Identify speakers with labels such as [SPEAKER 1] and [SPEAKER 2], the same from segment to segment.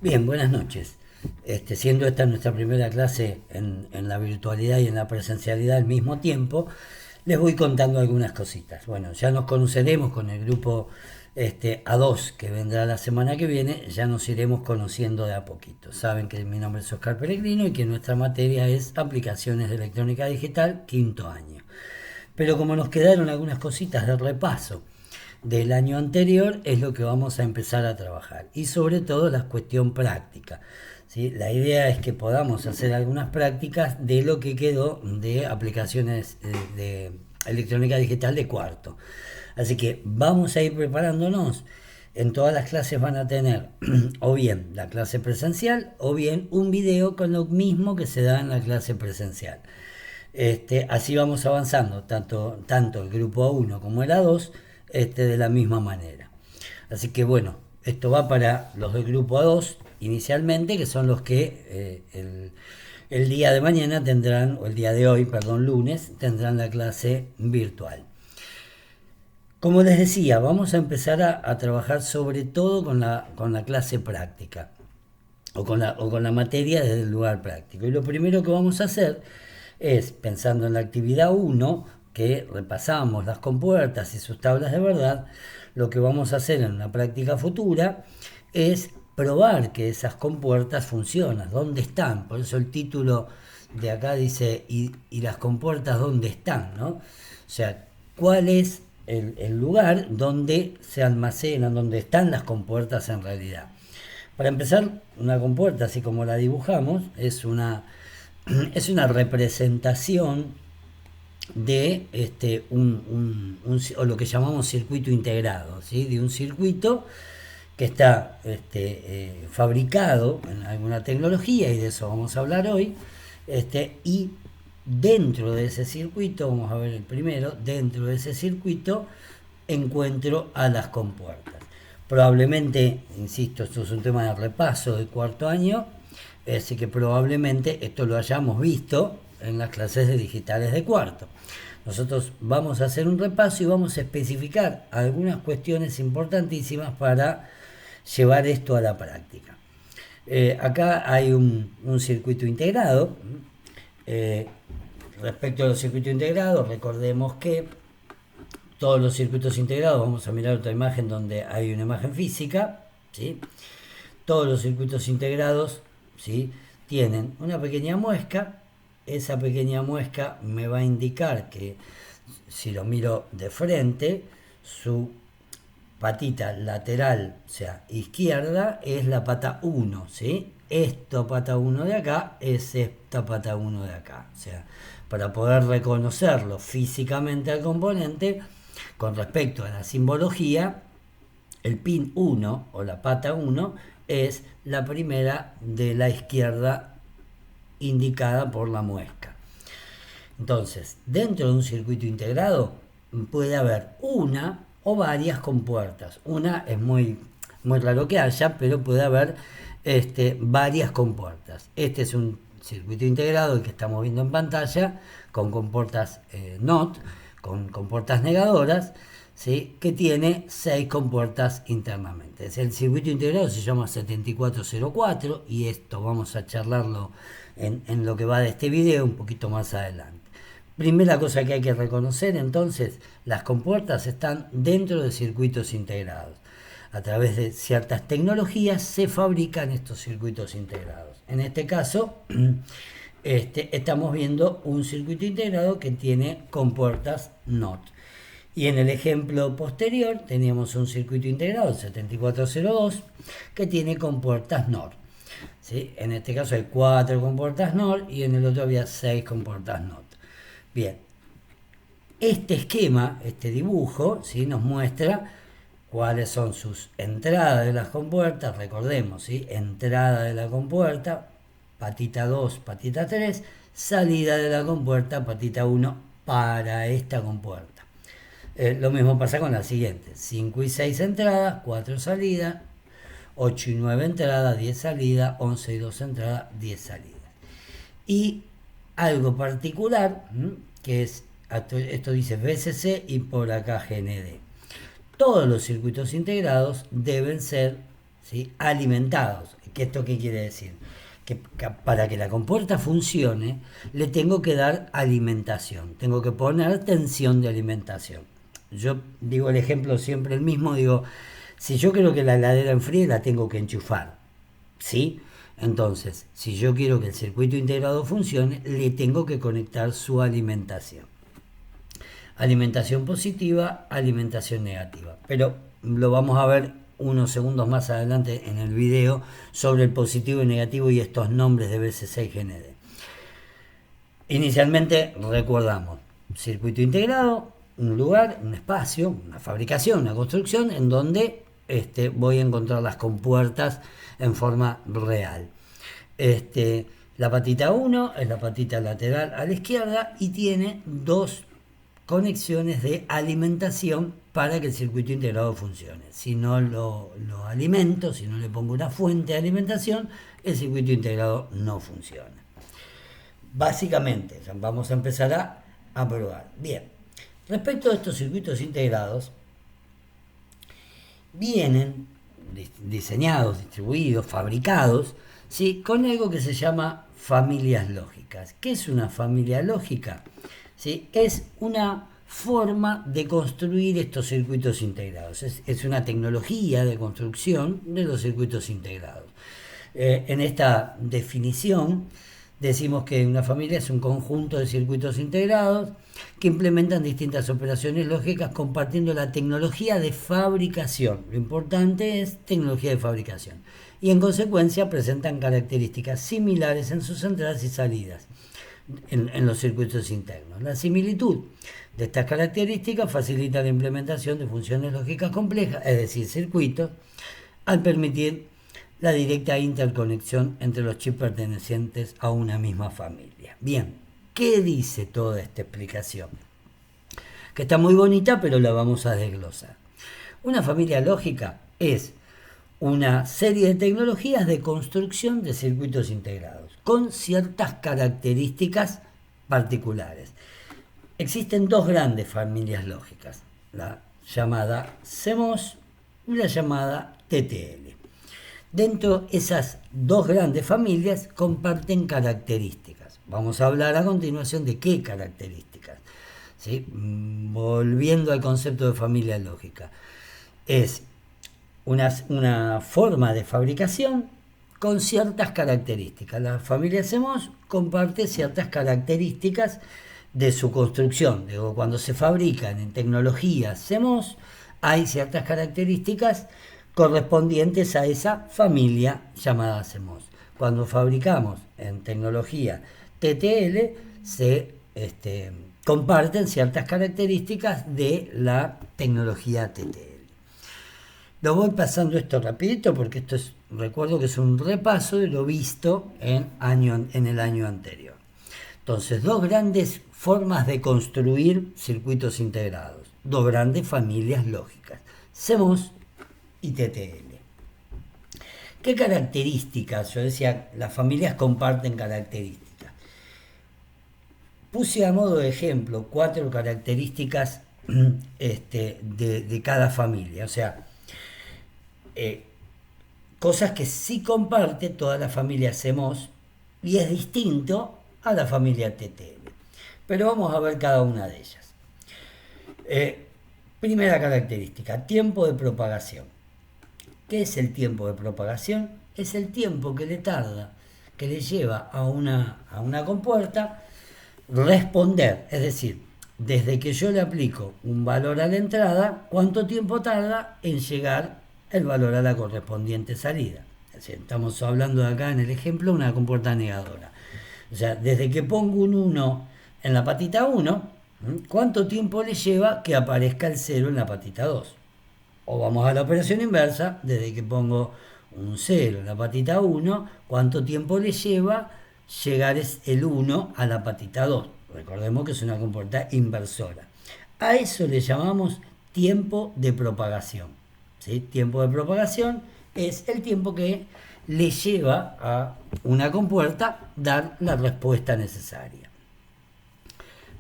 [SPEAKER 1] Bien, buenas noches. Siendo esta nuestra primera clase en la virtualidad y en la presencialidad al mismo tiempo, les voy contando algunas cositas. Bueno, ya nos conoceremos con el grupo A2 que vendrá la semana que viene, ya nos iremos conociendo de a poquito. Saben que mi nombre es Oscar Peregrino y que nuestra materia es aplicaciones de electrónica digital, quinto año. Pero como nos quedaron algunas cositas de repaso del año anterior, es lo que vamos a empezar a trabajar. Y sobre todo la cuestión práctica. ¿Sí? La idea es que podamos hacer algunas prácticas de lo que quedó de aplicaciones de electrónica digital de cuarto. Así que vamos a ir preparándonos. En todas las clases van a tener o bien la clase presencial o bien un video con lo mismo que se da en la clase presencial. Así vamos avanzando, tanto el grupo A1 como el A2, de la misma manera. Así que bueno, esto va para los del grupo A2 inicialmente, que son los que el día de mañana tendrán, o el día de hoy, perdón, lunes, tendrán la clase virtual. Como les decía, vamos a empezar a trabajar sobre todo con la clase práctica o con la materia desde el lugar práctico. Y lo primero que vamos a hacer es, pensando en la actividad 1, que repasamos las compuertas y sus tablas de verdad, lo que vamos a hacer en una práctica futura es probar que esas compuertas funcionan, dónde están. Por eso el título de acá dice, ¿y las compuertas dónde están? ¿No? O sea, ¿cuál es el lugar donde se almacenan, donde están las compuertas en realidad? Para empezar, una compuerta, así como la dibujamos, es una representación de o lo que llamamos circuito integrado, ¿sí? De un circuito que está fabricado en alguna tecnología, y de eso vamos a hablar hoy, y dentro de ese circuito, vamos a ver el primero, dentro de ese circuito encuentro a las compuertas. Probablemente, insisto, esto es un tema de repaso de cuarto año, así que probablemente esto lo hayamos visto en las clases de digitales de cuarto. Nosotros vamos a hacer un repaso y vamos a especificar algunas cuestiones importantísimas para llevar esto a la práctica. Acá hay un circuito integrado. Eh, Respecto a los circuitos integrados, recordemos que todos los circuitos integrados, vamos a mirar otra imagen donde hay una imagen física, ¿sí? Todos los circuitos integrados, ¿sí?, tienen una pequeña muesca. Esa pequeña muesca me va a indicar que, si lo miro de frente, su patita lateral, o sea, izquierda, es la pata 1, ¿sí? Esta pata 1 de acá es esta pata 1 de acá. O sea, para poder reconocerlo físicamente al componente, con respecto a la simbología, el pin 1 o la pata 1 es la primera de la izquierda indicada por la muesca. Entonces, dentro de un circuito integrado puede haber una o varias compuertas. Una es muy raro que haya, pero puede haber varias compuertas. Este es un circuito integrado, el que estamos viendo en pantalla, con compuertas NOT, con compuertas negadoras, ¿sí?, que tiene 6 compuertas internamente. El circuito integrado se llama 7404 y esto vamos a charlarlo en lo que va de este video un poquito más adelante. Primera cosa que hay que reconocer, entonces, las compuertas están dentro de circuitos integrados. A través de ciertas tecnologías se fabrican estos circuitos integrados. En este caso, estamos viendo un circuito integrado que tiene compuertas NOT. Y en el ejemplo posterior teníamos un circuito integrado 7402 que tiene compuertas NOR. ¿Sí? En este caso hay 4 compuertas NOR y en el otro había 6 compuertas NOT. Bien, este esquema, este dibujo, ¿sí?, nos muestra cuáles son sus entradas de las compuertas. Recordemos, ¿sí?, entrada de la compuerta, patita 2, patita 3, salida de la compuerta, patita 1, para esta compuerta. Lo mismo pasa con la siguiente: 5 y 6 entradas, 4 salidas, 8 y 9 entradas, 10 salidas, 11 y 2 entradas, 10 salidas. Y algo particular, que es, esto dice VCC y por acá GND. Todos los circuitos integrados deben ser ¿sí? Alimentados. ¿Esto qué quiere decir? Que para que la compuerta funcione, le tengo que dar alimentación, tengo que poner tensión de alimentación. Yo digo el ejemplo siempre el mismo, digo, si yo quiero que la heladera enfríe, la tengo que enchufar, ¿sí? Entonces, si yo quiero que el circuito integrado funcione, le tengo que conectar su alimentación. Alimentación positiva, alimentación negativa. Pero lo vamos a ver unos segundos más adelante en el video sobre el positivo y negativo y estos nombres de BCC y GND. Inicialmente recordamos, circuito integrado, un lugar, un espacio, una fabricación, una construcción en donde voy a encontrar las compuertas en forma real. La patita 1 es la patita lateral a la izquierda y tiene dos conexiones de alimentación para que el circuito integrado funcione. Si no lo alimento, si no le pongo una fuente de alimentación, el circuito integrado no funciona. Básicamente, vamos a empezar a probar. Bien, respecto a estos circuitos integrados, vienen diseñados, distribuidos, fabricados, ¿sí? Con algo que se llama familias lógicas. ¿Qué es una familia lógica? ¿Sí? Es una forma de construir estos circuitos integrados. Es una tecnología de construcción de los circuitos integrados. En esta definición decimos que una familia es un conjunto de circuitos integrados que implementan distintas operaciones lógicas compartiendo la tecnología de fabricación. Lo importante es tecnología de fabricación. Y en consecuencia presentan características similares en sus entradas y salidas en los circuitos internos. La similitud de estas características facilita la implementación de funciones lógicas complejas, es decir, circuitos, al permitir la directa interconexión entre los chips pertenecientes a una misma familia. Bien, ¿qué dice toda esta explicación? Que está muy bonita, pero la vamos a desglosar. Una familia lógica es una serie de tecnologías de construcción de circuitos integrados con ciertas características particulares. Existen dos grandes familias lógicas, la llamada CMOS y la llamada TTL. Dentro de esas dos grandes familias comparten características. Vamos a hablar a continuación de qué características. ¿Sí? Volviendo al concepto de familia lógica. Es una forma de fabricación con ciertas características. La familia CMOS comparte ciertas características de su construcción. Digo, cuando se fabrican en tecnologías CMOS, hay ciertas características correspondientes a esa familia llamada CMOS. Cuando fabricamos en tecnología TTL, se comparten ciertas características de la tecnología TTL. Lo voy pasando esto rapidito porque recuerdo que es un repaso de lo visto en el año anterior. Entonces, dos grandes formas de construir circuitos integrados, dos grandes familias lógicas, CMOS y TTL. ¿Qué características? Yo decía, las familias comparten características. Puse a modo de ejemplo 4 características de cada familia, o sea, cosas que sí comparte toda la familia CMOS y es distinto a la familia TTL. Pero vamos a ver cada una de ellas. Primera característica, tiempo de propagación. ¿Qué es el tiempo de propagación? Es el tiempo que le lleva a una compuerta responder, es decir, desde que yo le aplico un valor a la entrada, cuánto tiempo tarda en llegar el valor a la correspondiente salida. Es decir, estamos hablando de acá en el ejemplo una compuerta negadora. O sea, desde que pongo un 1 en la patita 1, ¿cuánto tiempo le lleva que aparezca el 0 en la patita 2? O vamos a la operación inversa, desde que pongo un 0 en la patita 1, ¿cuánto tiempo le lleva llegar el 1 a la patita 2? Recordemos que es una compuerta inversora. A eso le llamamos tiempo de propagación. ¿Sí? Tiempo de propagación es el tiempo que le lleva a una compuerta dar la respuesta necesaria.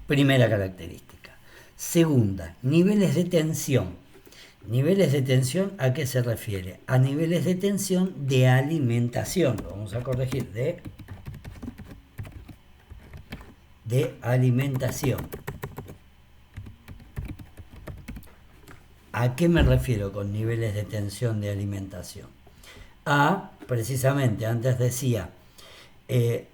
[SPEAKER 1] Primera característica. Segunda, niveles de tensión. Niveles de tensión, ¿a qué se refiere? A niveles de tensión de alimentación. Lo vamos a corregir, de alimentación. ¿A qué me refiero con niveles de tensión de alimentación? Precisamente, antes decía,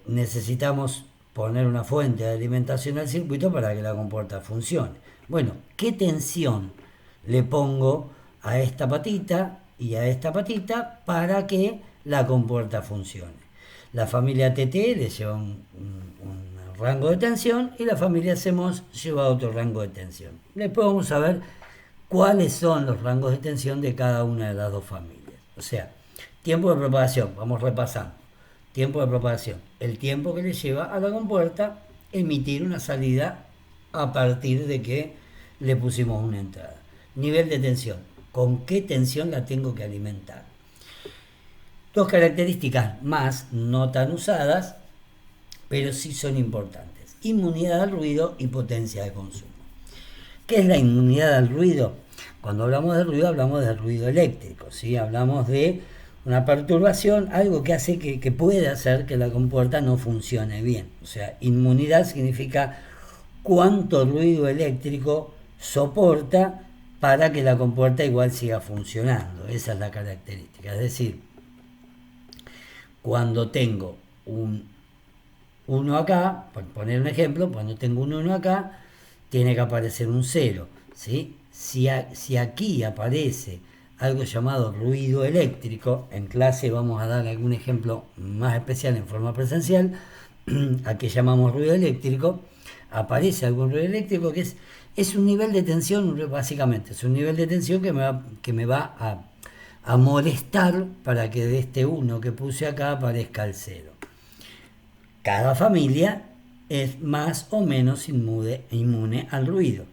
[SPEAKER 1] necesitamos poner una fuente de alimentación al circuito para que la compuerta funcione. Bueno, ¿qué tensión le pongo a esta patita y a esta patita para que la compuerta funcione? La familia TTL lleva un rango de tensión y la familia CMOS lleva otro rango de tensión. Después vamos a ver cuáles son los rangos de tensión de cada una de las dos familias. O sea, tiempo de propagación, vamos repasando. Tiempo de propagación, el tiempo que le lleva a la compuerta emitir una salida a partir de que le pusimos una entrada. Nivel de tensión, ¿con qué tensión la tengo que alimentar? Dos características más, no tan usadas, pero sí son importantes. Inmunidad al ruido y potencia de consumo. ¿Qué es la inmunidad al ruido? Cuando hablamos de ruido, hablamos del ruido eléctrico, ¿sí? Hablamos de una perturbación, algo que hace que puede hacer que la compuerta no funcione bien. O sea, inmunidad significa cuánto ruido eléctrico soporta para que la compuerta igual siga funcionando. Esa es la característica. Es decir, cuando tengo un 1 acá, por poner un ejemplo, cuando tengo un 1 acá, tiene que aparecer un 0, ¿sí? Si aquí aparece algo llamado ruido eléctrico, en clase vamos a dar algún ejemplo más especial en forma presencial, a que llamamos ruido eléctrico, aparece algún ruido eléctrico que es un nivel de tensión, básicamente, es un nivel de tensión que me va a molestar para que de este 1 que puse acá aparezca el 0. Cada familia es más o menos inmune al ruido.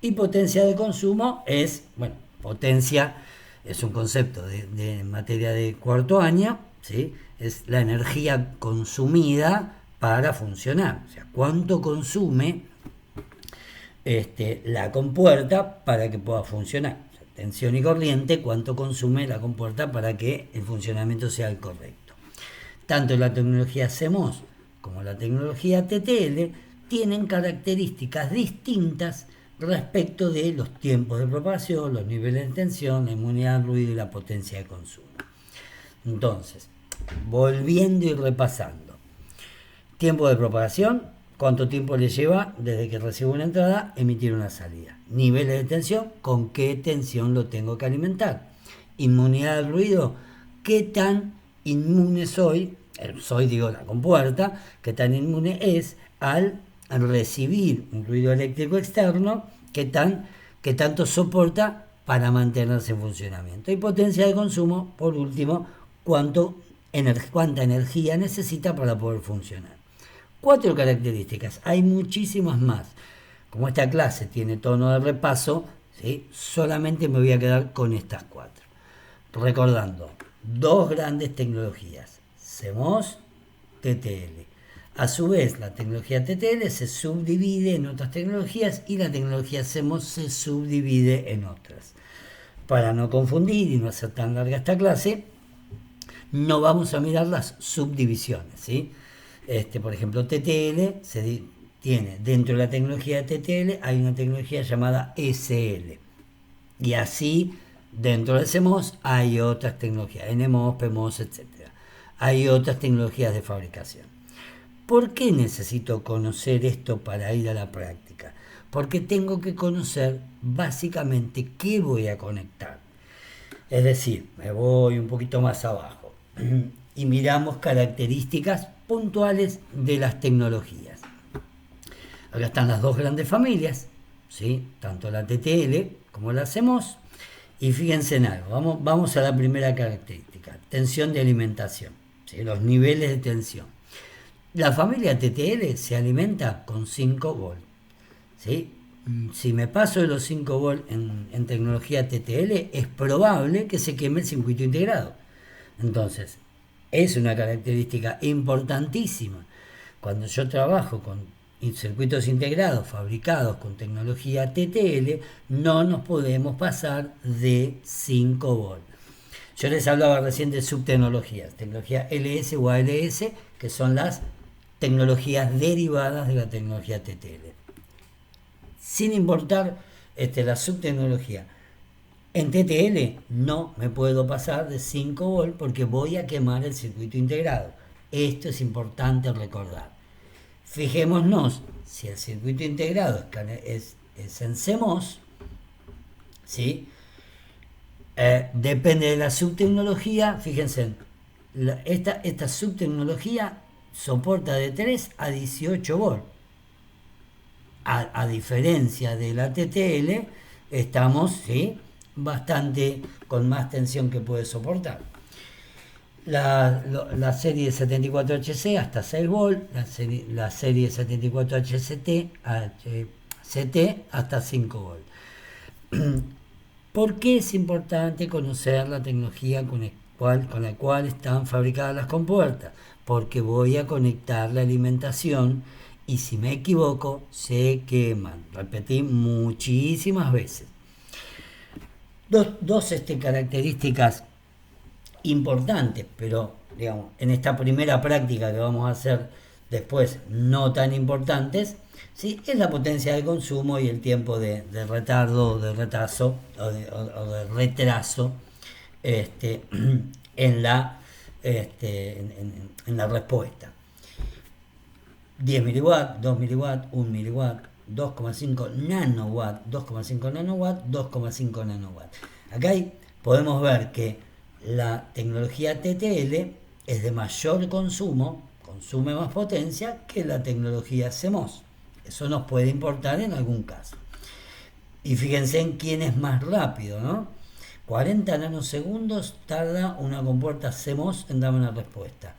[SPEAKER 1] Y potencia de consumo es, bueno, potencia es un concepto de materia de cuarto año, ¿sí? Es la energía consumida para funcionar. O sea, cuánto consume la compuerta para que pueda funcionar. O sea, tensión y corriente, cuánto consume la compuerta para que el funcionamiento sea el correcto. Tanto la tecnología CMOS como la tecnología TTL tienen características distintas respecto de los tiempos de propagación, los niveles de tensión, la inmunidad al ruido y la potencia de consumo. Entonces, volviendo y repasando. Tiempo de propagación, cuánto tiempo le lleva desde que recibo una entrada emitir una salida. Niveles de tensión, con qué tensión lo tengo que alimentar. Inmunidad al ruido, qué tan inmune soy la compuerta, qué tan inmune es al recibir un ruido eléctrico externo, qué tanto soporta para mantenerse en funcionamiento. Y potencia de consumo, por último, cuánta energía necesita para poder funcionar. 4 características, hay muchísimas más. Como esta clase tiene tono de repaso, ¿sí? Solamente me voy a quedar con estas 4. Recordando, 2 grandes tecnologías, CMOS, TTL. A su vez, la tecnología TTL se subdivide en otras tecnologías y la tecnología CMOS se subdivide en otras. Para no confundir y no hacer tan larga esta clase, no vamos a mirar las subdivisiones, ¿sí? Por ejemplo, TTL tiene dentro de la tecnología de TTL hay una tecnología llamada SL. Y así, dentro de CMOS hay otras tecnologías, NMOS, PMOS, etc. Hay otras tecnologías de fabricación. ¿Por qué necesito conocer esto para ir a la práctica? Porque tengo que conocer básicamente qué voy a conectar. Es decir, me voy un poquito más abajo y miramos características puntuales de las tecnologías. Acá están las 2 grandes familias, ¿sí? Tanto la TTL como la CMOS. Y fíjense en algo, vamos a la primera característica, tensión de alimentación, ¿sí? Los niveles de tensión. La familia TTL se alimenta con 5 volts, ¿sí? Si me paso de los 5 volts en tecnología TTL, es probable que se queme el circuito integrado. Entonces, es una característica importantísima. Cuando yo trabajo con circuitos integrados fabricados con tecnología TTL, no nos podemos pasar de 5 volt. Yo les hablaba recién de subtecnologías, tecnología LS o ALS, que son las tecnologías derivadas de la tecnología TTL. Sin importar la subtecnología, en TTL no me puedo pasar de 5 volt porque voy a quemar el circuito integrado. Esto es importante recordar. Fijémonos, si el circuito integrado es en CMOS, ¿sí? Depende de la subtecnología. Fíjense, esta subtecnología soporta de 3 a 18 volt. A diferencia de la TTL, estamos, ¿sí?, bastante con más tensión que puede soportar. La serie 74HC hasta 6 volt, la serie 74HCT hasta 5 volt. ¿Por qué es importante conocer la tecnología con la cual están fabricadas las compuertas? Porque voy a conectar la alimentación y si me equivoco se queman. Repetí muchísimas veces. Dos características importantes, pero digamos, en esta primera práctica que vamos a hacer después no tan importantes, ¿sí?, es la potencia de consumo y el tiempo de retardo, de retraso o de retraso en la respuesta. 10 miliwatt, 2 miliwatt, 1 miliwatt, 2,5 nanowatt, 2,5 nanowatt, 2,5 nanowatt. Acá podemos ver que la tecnología TTL es de mayor consumo, consume más potencia que la tecnología CMOS. Eso nos puede importar en algún caso. Y fíjense en quién es más rápido, ¿no? 40 nanosegundos tarda una compuerta CMOS en dar una respuesta.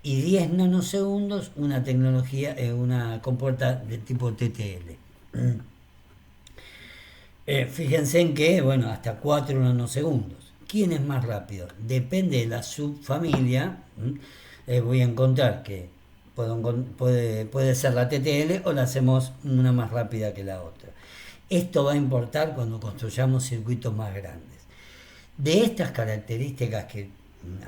[SPEAKER 1] Y 10 nanosegundos una compuerta de tipo TTL. Fíjense en que, bueno, hasta 4 nanosegundos. ¿Quién es más rápido? Depende de la subfamilia. Voy a encontrar que puede ser la TTL o la hacemos una más rápida que la otra. Esto va a importar cuando construyamos circuitos más grandes. De estas características que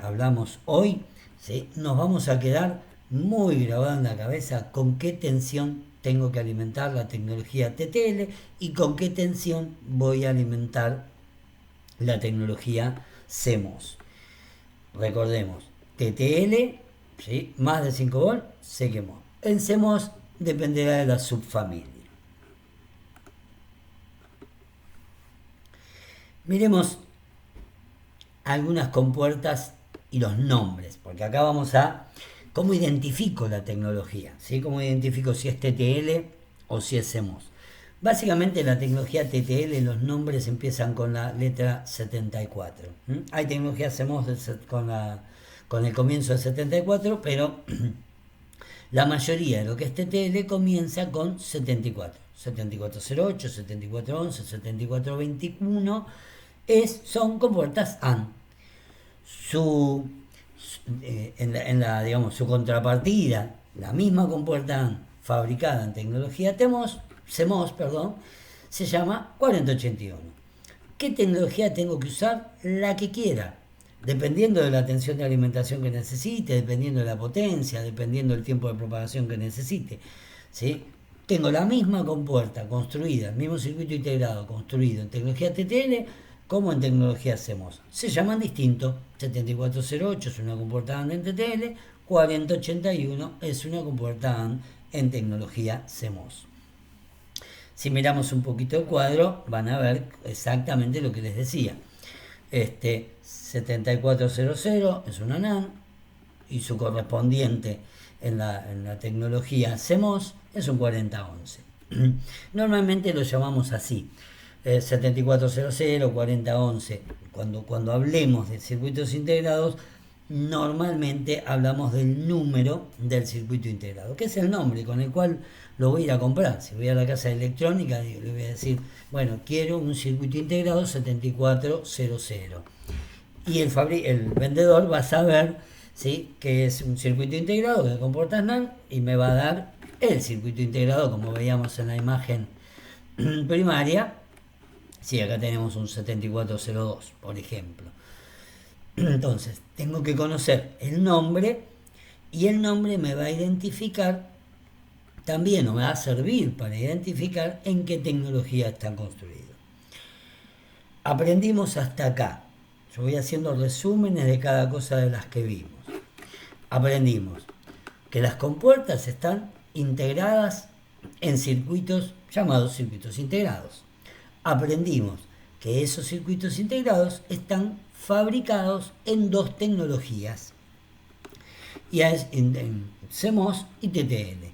[SPEAKER 1] hablamos hoy, ¿sí?, nos vamos a quedar muy grabado en la cabeza con qué tensión tengo que alimentar la tecnología TTL y con qué tensión voy a alimentar la tecnología CMOS. Recordemos, TTL, ¿sí?, más de 5 volt, se quemó. En CMOS dependerá de la subfamilia. Miremos algunas compuertas y los nombres, porque acá vamos a cómo identifico la tecnología, ¿sí?, cómo identifico si es TTL o si es CMOS. Básicamente la tecnología TTL, los nombres empiezan con la letra 74. Hay tecnología CMOS con el comienzo de 74, pero la mayoría de lo que es TTL comienza con 74. 7408, 7411, 7421 son compuertas AND. Su contrapartida, la misma compuerta AND fabricada en tecnología CMOS, se llama 4081. ¿Qué tecnología tengo que usar? La que quiera, dependiendo de la tensión de alimentación que necesite, dependiendo de la potencia, dependiendo del tiempo de propagación que necesite, ¿sí? Tengo la misma compuerta construida, el mismo circuito integrado construido en tecnología TTL como en tecnología CMOS. Se llaman distinto. 7408 es una compuerta AND en TTL, 4081 es una compuerta AND en tecnología CMOS. Si miramos un poquito el cuadro, van a ver exactamente lo que les decía. 7400 es una NAND y su correspondiente en la tecnología CMOS es un 4011. Normalmente lo llamamos así. 7400, 4011. Cuando hablemos de circuitos integrados, normalmente hablamos del número del circuito integrado, que es el nombre con el cual lo voy a ir a comprar. Si voy a la casa de electrónica, le voy a decir, bueno, quiero un circuito integrado 7400. Y el vendedor va a saber, ¿sí?, que es un circuito integrado que comporta NAND y me va a dar El circuito integrado, como veíamos en la imagen primaria, sí, acá tenemos un 7402, por ejemplo. Entonces, tengo que conocer el nombre y el nombre me va a identificar también, o me va a servir para identificar en qué tecnología está construido. Aprendimos hasta acá. Yo voy haciendo resúmenes de cada cosa de las que vimos. Aprendimos que las compuertas están integradas en circuitos llamados circuitos integrados. Aprendimos que esos circuitos integrados están fabricados en dos tecnologías, y es en CMOS y TTL.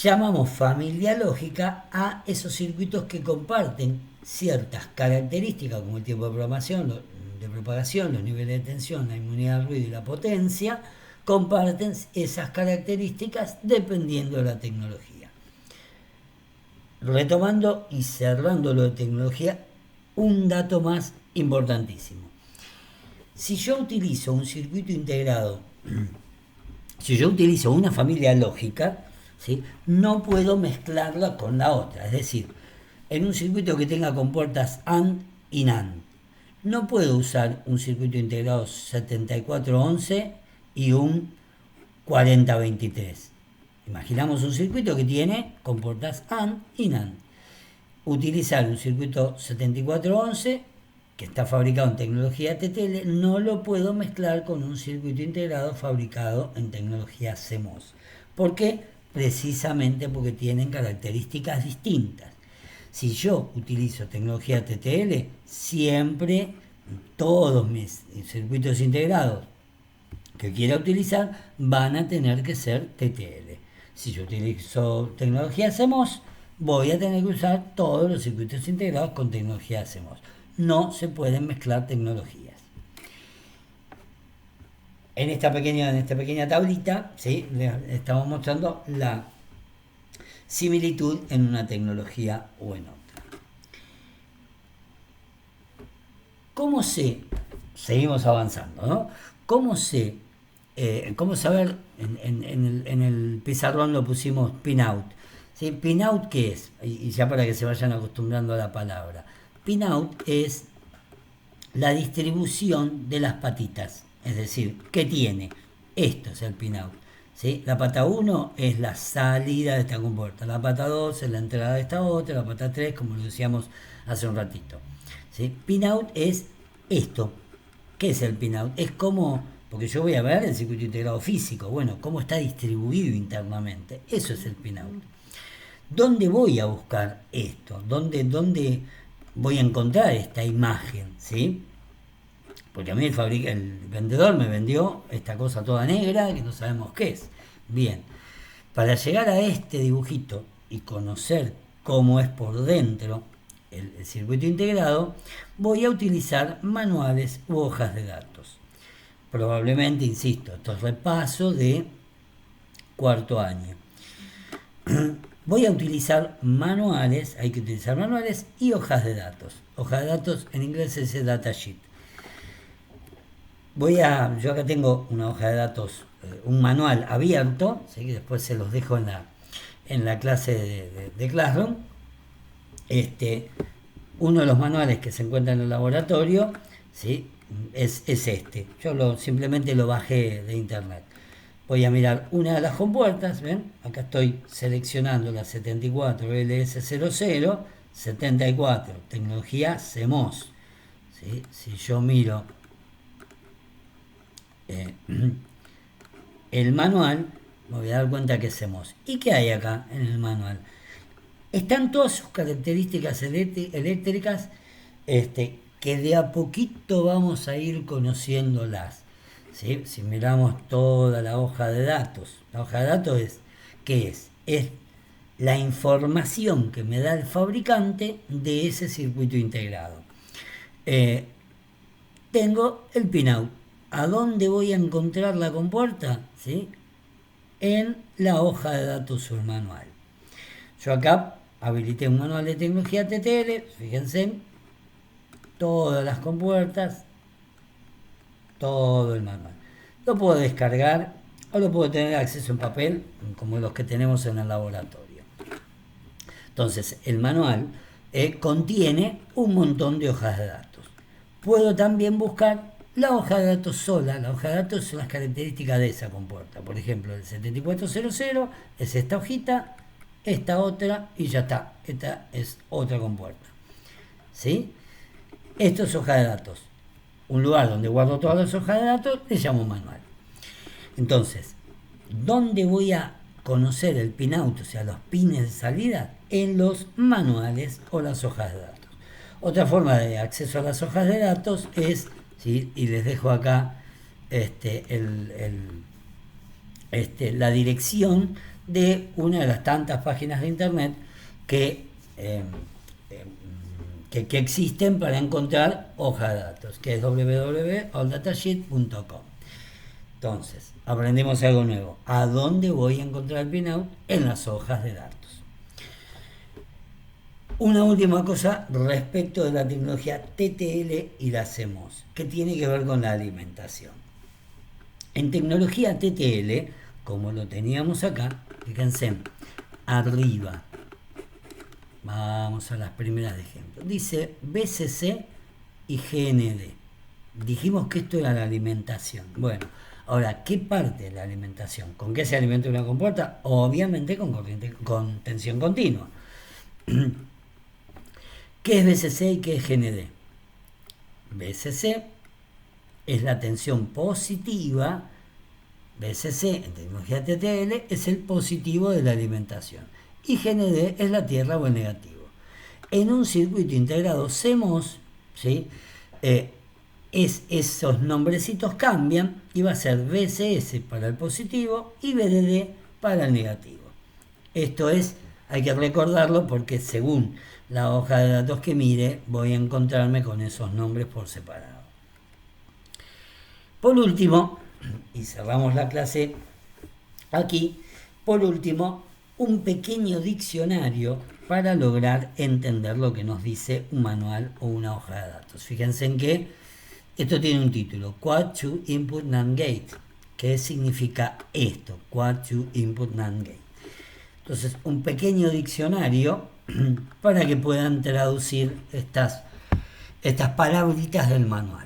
[SPEAKER 1] Llamamos familia lógica a esos circuitos que comparten ciertas características, como el tiempo de propagación, los niveles de tensión, la inmunidad al ruido y la potencia. Comparten esas características dependiendo de la tecnología. Retomando y cerrando lo de tecnología, un dato más importantísimo. Si yo utilizo un circuito integrado, si yo utilizo una familia lógica, ¿sí?, no puedo mezclarla con la otra. Es decir, en un circuito que tenga compuertas AND y NAND, no puedo usar un circuito integrado 7411 y un 4023. Imaginamos un circuito que tiene compuertas AND y NAND. Utilizar un circuito 7411 que está fabricado en tecnología TTL no lo puedo mezclar con un circuito integrado fabricado en tecnología CMOS. ¿Por qué? Precisamente porque tienen características distintas. Si yo utilizo tecnología TTL, siempre todos mis circuitos integrados que quiera utilizar van a tener que ser TTL. Si yo utilizo tecnología CMOS, voy a tener que usar todos los circuitos integrados con tecnología CMOS. No se pueden mezclar tecnologías. En esta pequeña tablita, ¿sí?, les estamos mostrando la similitud en una tecnología o en otra. ¿Cómo seguimos avanzando, ¿no? ¿Cómo saber? En el pizarrón lo pusimos pinout. ¿Sí? Pinout, ¿qué es? Y ya para que se vayan acostumbrando a la palabra. Pinout es la distribución de las patitas. Es decir, ¿qué tiene? Esto es el pinout. ¿Sí? La pata 1 es la salida de esta compuerta. La pata 2 es la entrada de esta otra. La pata 3, como lo decíamos hace un ratito. ¿Sí? Pinout es esto. ¿Qué es el pinout? Es como, porque yo voy a ver el circuito integrado físico, bueno, cómo está distribuido internamente. Eso es el pinout. ¿Dónde voy a buscar esto? ¿Dónde voy a encontrar esta imagen? ¿Sí? Porque a mí el vendedor me vendió esta cosa toda negra que no sabemos qué es. Bien, para llegar a este dibujito y conocer cómo es por dentro el circuito integrado, voy a utilizar manuales u hojas de datos. Probablemente, insisto, esto es repaso de cuarto año. Voy a utilizar manuales, hay que utilizar manuales y hojas de datos. Hoja de datos en inglés es el datasheet. Yo acá tengo una hoja de datos, un manual abierto, ¿sí?, que después se los dejo en la clase de Classroom. Uno de los manuales que se encuentra en el laboratorio, ¿sí?, es este. Yo simplemente lo bajé de internet. Voy a mirar una de las compuertas, ¿ven? Acá estoy seleccionando la 74LS00, 74, tecnología CMOS. ¿Sí? Si yo miro el manual, me voy a dar cuenta que es CMOS. ¿Y qué hay acá en el manual? Están todas sus características eléctricas, que de a poquito vamos a ir conociéndolas. ¿Sí? Si miramos toda la hoja de datos ¿qué es? Es la información que me da el fabricante de ese circuito integrado. Tengo el pinout. ¿A dónde voy a encontrar la compuerta? ¿Sí? En la hoja de datos o el manual. Yo acá habilité un manual de tecnología TTL, fíjense, todas las compuertas, todo el manual. Lo puedo descargar o lo puedo tener acceso en papel, como los que tenemos en el laboratorio. Entonces, el manual contiene un montón de hojas de datos. Puedo también buscar la hoja de datos sola. La hoja de datos son las características de esa compuerta. Por ejemplo, el 7400 es esta hojita, esta otra y ya está. Esta es otra compuerta. ¿Sí? Esto es hoja de datos. Un lugar donde guardo todas las hojas de datos le llamo manual. Entonces, ¿dónde voy a conocer el pinout, o sea, los pines de salida? En los manuales o las hojas de datos. Otra forma de acceso a las hojas de datos es, ¿sí? Y les dejo acá la dirección de una de las tantas páginas de internet que existen para encontrar hojas de datos, que es www.alldatasheet.com. Entonces, aprendemos algo nuevo. ¿A dónde voy a encontrar el pinout? En las hojas de datos. Una última cosa respecto de la tecnología TTL y la CMOS, que tiene que ver con la alimentación. En tecnología TTL, como lo teníamos acá, fíjense, arriba, vamos a las primeras de ejemplo, dice BCC y GND. Dijimos que esto era la alimentación. Bueno, ahora, ¿qué parte de la alimentación? ¿Con qué se alimenta una compuerta? Obviamente con tensión continua. ¿Qué es BCC y qué es GND? BCC es la tensión positiva. BCC en tecnología TTL es el positivo de la alimentación. Y GND es la tierra o el negativo. En un circuito integrado CMOS, ¿sí? Esos nombrecitos cambian y va a ser BCS para el positivo y BDD para el negativo. Esto es, hay que recordarlo porque según la hoja de datos que mire, voy a encontrarme con esos nombres por separado. Por último, y cerramos la clase aquí, por último, un pequeño diccionario para lograr entender lo que nos dice un manual o una hoja de datos. Fíjense en que esto tiene un título, Quad to Input NAND Gate. ¿Qué significa esto? Quad to Input NAND Gate. Entonces, un pequeño diccionario para que puedan traducir estas palabritas del manual.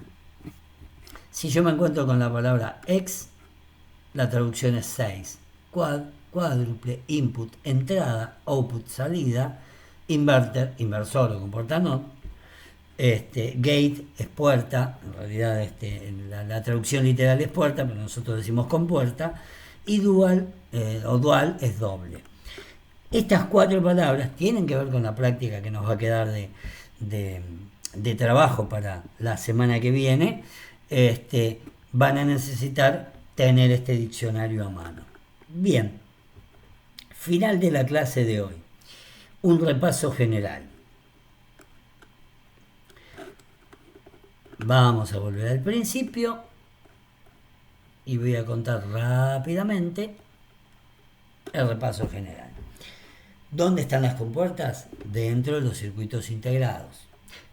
[SPEAKER 1] Si yo me encuentro con la palabra X, la traducción es 6. Quad, cuádruple, input, entrada, output, salida, inverter, inversor o comportador, gate es puerta, en realidad la traducción literal es puerta, pero nosotros decimos compuerta, y dual es doble. Estas 4 palabras tienen que ver con la práctica que nos va a quedar de trabajo para la semana que viene. Van a necesitar tener este diccionario a mano. Bien, final de la clase de hoy. Un repaso general. Vamos a volver al principio y voy a contar rápidamente el repaso general. ¿Dónde están las compuertas? Dentro de los circuitos integrados.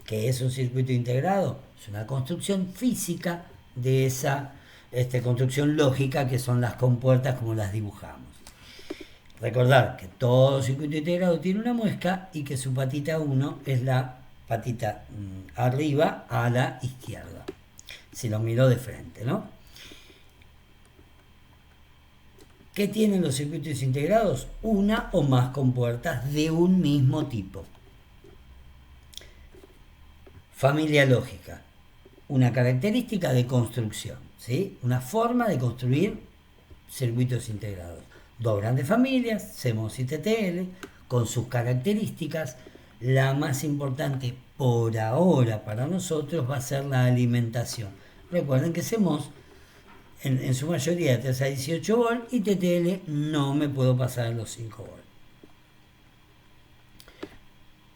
[SPEAKER 1] ¿Qué es un circuito integrado? Es una construcción física de esa construcción lógica que son las compuertas como las dibujamos. Recordar que todo circuito integrado tiene una muesca y que su patita 1 es la patita arriba a la izquierda. Si lo miro de frente, ¿no? ¿Qué tienen los circuitos integrados? Una o más compuertas de un mismo tipo. Familia lógica, una característica de construcción, ¿sí? Una forma de construir circuitos integrados. 2 grandes familias, CMOS y TTL, con sus características. La más importante por ahora para nosotros va a ser la alimentación. Recuerden que CMOS en su mayoría de 3 a 18 volt y TTL no me puedo pasar los 5 volt.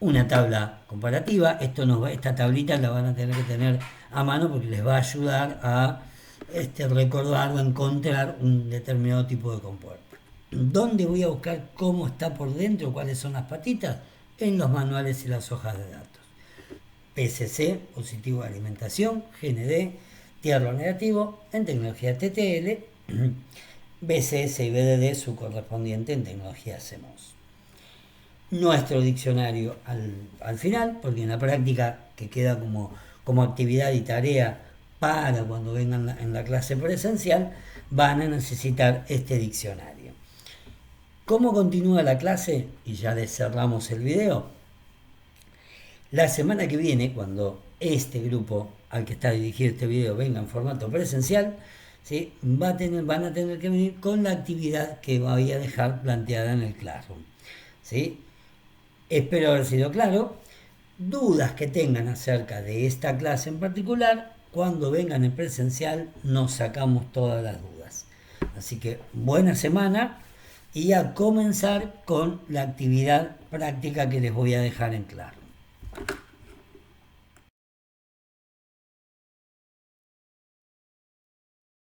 [SPEAKER 1] Una tabla comparativa, esta tablita la van a tener que tener a mano porque les va a ayudar a recordar o encontrar un determinado tipo de compuerta. ¿Dónde voy a buscar cómo está por dentro, cuáles son las patitas? En los manuales y las hojas de datos. PCC, positivo de alimentación, GND, tierra negativo, en tecnología TTL, BCS y BDD su correspondiente en tecnología CMOS. Nuestro diccionario al final, porque en la práctica que queda como actividad y tarea para cuando vengan en la clase presencial, van a necesitar este diccionario. ¿Cómo continúa la clase? Y ya les cerramos el video. La semana que viene, cuando este grupo al que está dirigido este video venga en formato presencial, ¿sí? Van a tener que venir con la actividad que voy a dejar planteada en el Classroom, ¿sí? Espero haber sido claro. Dudas que tengan acerca de esta clase en particular, cuando vengan en presencial nos sacamos todas las dudas. Así que buena semana y a comenzar con la actividad práctica que les voy a dejar en claro.